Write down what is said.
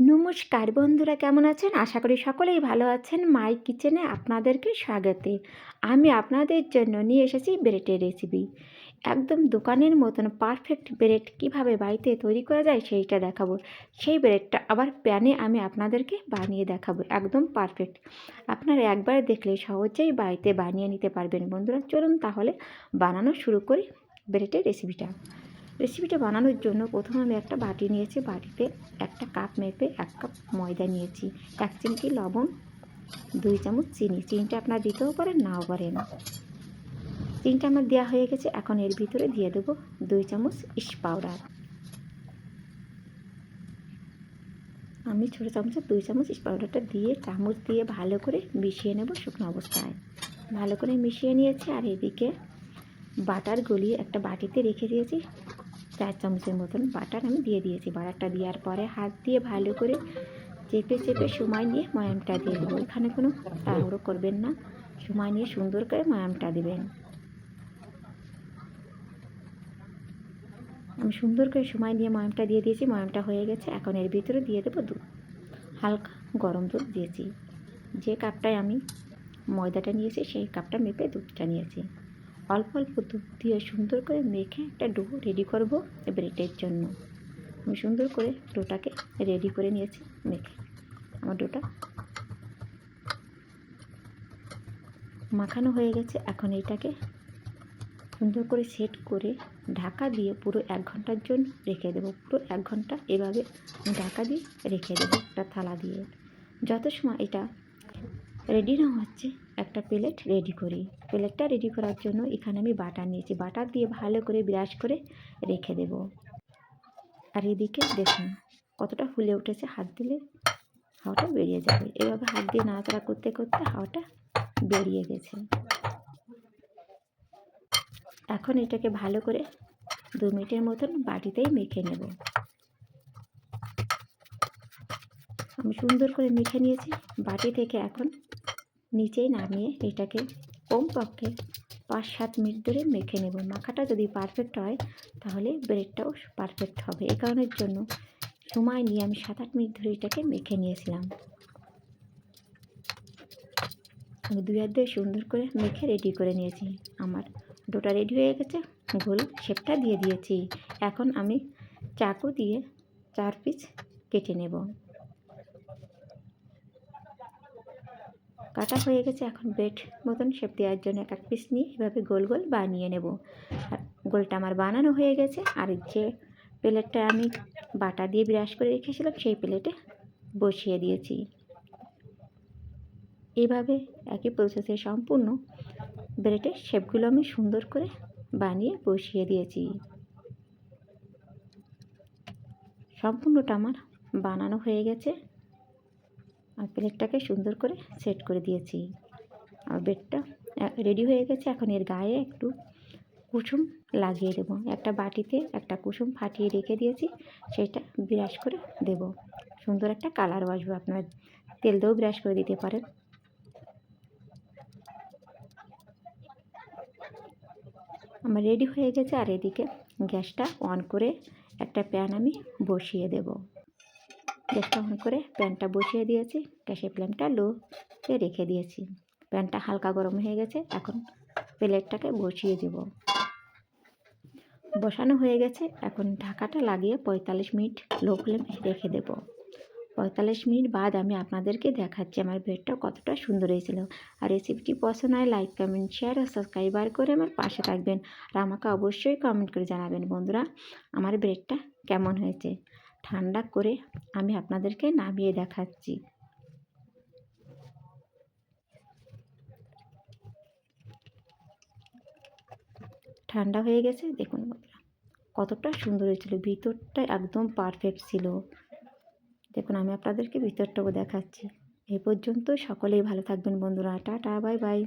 নমস্কার বন্ধুরা, কেমন আছেন? আশা করি সকলেই ভালো আছেন। মাই কিচেনে আপনাদেরকে স্বাগতে। আমি আপনাদের জন্য নিয়ে এসেছি ব্রেডের রেসিপি। একদম দোকানের মতন পারফেক্ট ব্রেড কীভাবে বাড়িতে তৈরি করা যায় সেইটা দেখাবো। সেই ব্রেডটা আবার প্যানে আমি আপনাদেরকে বানিয়ে দেখাবো, একদম পারফেক্ট। আপনারা একবার দেখলে সহজেই বাড়িতে বানিয়ে নিতে পারবেন। বন্ধুরা চলুন তাহলে বানানো শুরু করি ব্রেডের রেসিপিটা বানানোর জন্য প্রথমে আমি একটা বাটি নিয়েছি। বাটিতে একটা কাপ মেপে 1 কাপ ময়দা নিয়েছি, 1 চিমটি লবণ, 2 চামচ চিনিটা আপনারা দিতেও পারেন, নাও পারেন। চিনিটা আমার দেওয়া হয়ে গেছে। এখন এর ভিতরে দিয়ে দেবো 2 চামচ ইস্ট পাউডার। আমি ছোটো চামচে 2 চামচ ইস্ট পাউডারটা দিয়ে চামচ দিয়ে ভালো করে মিশিয়ে নেব শুকনো অবস্থায়। ভালো করে মিশিয়ে নিয়েছি। আর এদিকে বাটার গলিয়ে একটা বাটিতে রেখে দিয়েছি। 4 চামচের মতন বাটার আমি দিয়ে দিয়েছি। বাটারটা দেওয়ার পরে হাত দিয়ে ভালো করে চেপে চেপে সময় নিয়ে ময়ামটা দিয়ে দেবো। এখানে কোনো তাড়াহুড়ো করবেন না, সময় নিয়ে সুন্দর করে ময়ামটা দেবেন। আমি সুন্দর করে সময় নিয়ে ময়ামটা দিয়ে দিয়েছি। ময়ামটা হয়ে গেছে। এখন এর ভিতরে দিয়ে দেবো দুধ। হালকা গরম দুধ দিয়েছি। যে কাপটায় আমি ময়দাটা নিয়েছি সেই কাপটা মেপে দুধটা নিয়েছি। অল্প অল্প দুধ দিয়ে সুন্দর করে মেখে একটা ডো রেডি করব ব্রেডের জন্য। আমি সুন্দর করে ডোটাকে রেডি করে নিয়েছি মেখে। আমার ডোটা মাখানো হয়ে গেছে। এখন এটাকে সুন্দর করে সেট করে ঢাকা দিয়ে পুরো 1 ঘন্টার জন্য রেখে দেবো। পুরো 1 ঘন্টা এভাবে ঢাকা দিয়ে রেখে দেবো একটা থালা দিয়ে। যত সময় এটা রেডি না হচ্ছে একটা প্লেট রেডি করি। প্লেটটা রেডি করার জন্য এখানে আমি বাটার নিয়েছি। বাটার দিয়ে ভালো করে ব্রাশ করে রেখে দেব। আর এদিকে দেখুন কতটা ফুলে উঠেছে। হাত দিলে হাওয়াটা বেরিয়ে যাবে। এভাবে হাত দিয়ে নাড়াচাড়া করতে করতে হাওয়াটা বেরিয়ে গেছে। এখন এটাকে ভালো করে 2 মিনিটের মতন বাটিতেই মেখে নেব। আমি সুন্দর করে মেখে নিয়েছি বাটি থেকে। এখন নিচেই নামিয়ে এটাকে কমপক্ষে 5-7 মিনিট ধরে মেখে নেব। মাখাটা যদি পারফেক্ট হয় তাহলে ব্রেডটাও পারফেক্ট হবে। এই কারণের জন্য সময় নিয়ে আমি 7-8 মিনিট ধরে এটাকে মেখে নিয়েছিলাম। আমি 2 হাত দিয়ে সুন্দর করে মেখে রেডি করে নিয়েছি। আমার ডোটা রেডি হয়ে গেছে। গোল শেপটা দিয়ে দিয়েছি। এখন আমি চাকু দিয়ে 4 পিস কেটে নেব। কাটা হয়ে গেছে। এখন ব্রেড মতন শেপ দেওয়ার জন্য 1 পিস নিয়ে এভাবে গোল গোল বানিয়ে নেব। আর গোলটা আমার বানানো হয়ে গেছে। আর যে প্লেটটা আমি বাটা দিয়ে ব্রাশ করে রেখেছিলাম সেই প্লেটে বসিয়ে দিয়েছি। এইভাবে একই প্রসেসে সম্পূর্ণ ব্রেডের শেপগুলো আমি সুন্দর করে বানিয়ে বসিয়ে দিয়েছি। সম্পূর্ণটা আমার বানানো হয়ে গেছে। আর প্লেটটাকে সুন্দর করে সেট করে দিয়েছি। আর ব্রেডটা রেডি হয়ে গেছে। এখন এর গায়ে একটু কুসুম লাগিয়ে দেবো। একটা বাটিতে একটা কুসুম ফাটিয়ে রেখে দিয়েছি, সেটা ব্রাশ করে দেব। সুন্দর একটা কালার আসবে। আপনারা তেল দিয়েও ব্রাশ করে দিতে পারেন। আমার রেডি হয়ে গেছে। আর এদিকে গ্যাসটা অন করে একটা প্যান আমি বসিয়ে দেব। গ্যাসটা অন করে প্যানটা বসিয়ে দিয়েছি। গ্যাসের ফ্লেমটা লোতে রেখে দিয়েছি। প্যানটা হালকা গরম হয়ে গেছে। এখন প্লেটটাকে বসিয়ে দেব। বসানো হয়ে গেছে। এখন ঢাকাটা লাগিয়ে 45 মিনিট লো ফ্লেমে রেখে দেব। 45 মিনিট বাদ আমি আপনাদেরকে দেখাচ্ছি আমার ব্রেডটা কতটা সুন্দর হয়েছিল। আর রেসিপিটি পছন্দ হয় লাইক, কমেন্ট, শেয়ার ও সাবস্ক্রাইবার করে আমার পাশে থাকবেন। আর আমাকে অবশ্যই কমেন্ট করে জানাবেন বন্ধুরা আমার ব্রেডটা কেমন হয়েছে। ঠান্ডা করে আমি আপনাদেরকে নামিয়ে দেখাচ্ছি। ঠান্ডা হয়ে গেছে। দেখুন বন্ধুরা কতটা সুন্দর হয়েছিল। ভিতরটা একদম পারফেক্ট ছিল। দেখুন আমি আপনাদেরকে ভিতরটাও দেখাচ্ছি। এই পর্যন্ত সকলেই ভালো থাকবেন বন্ধুরা। Tata, bye bye.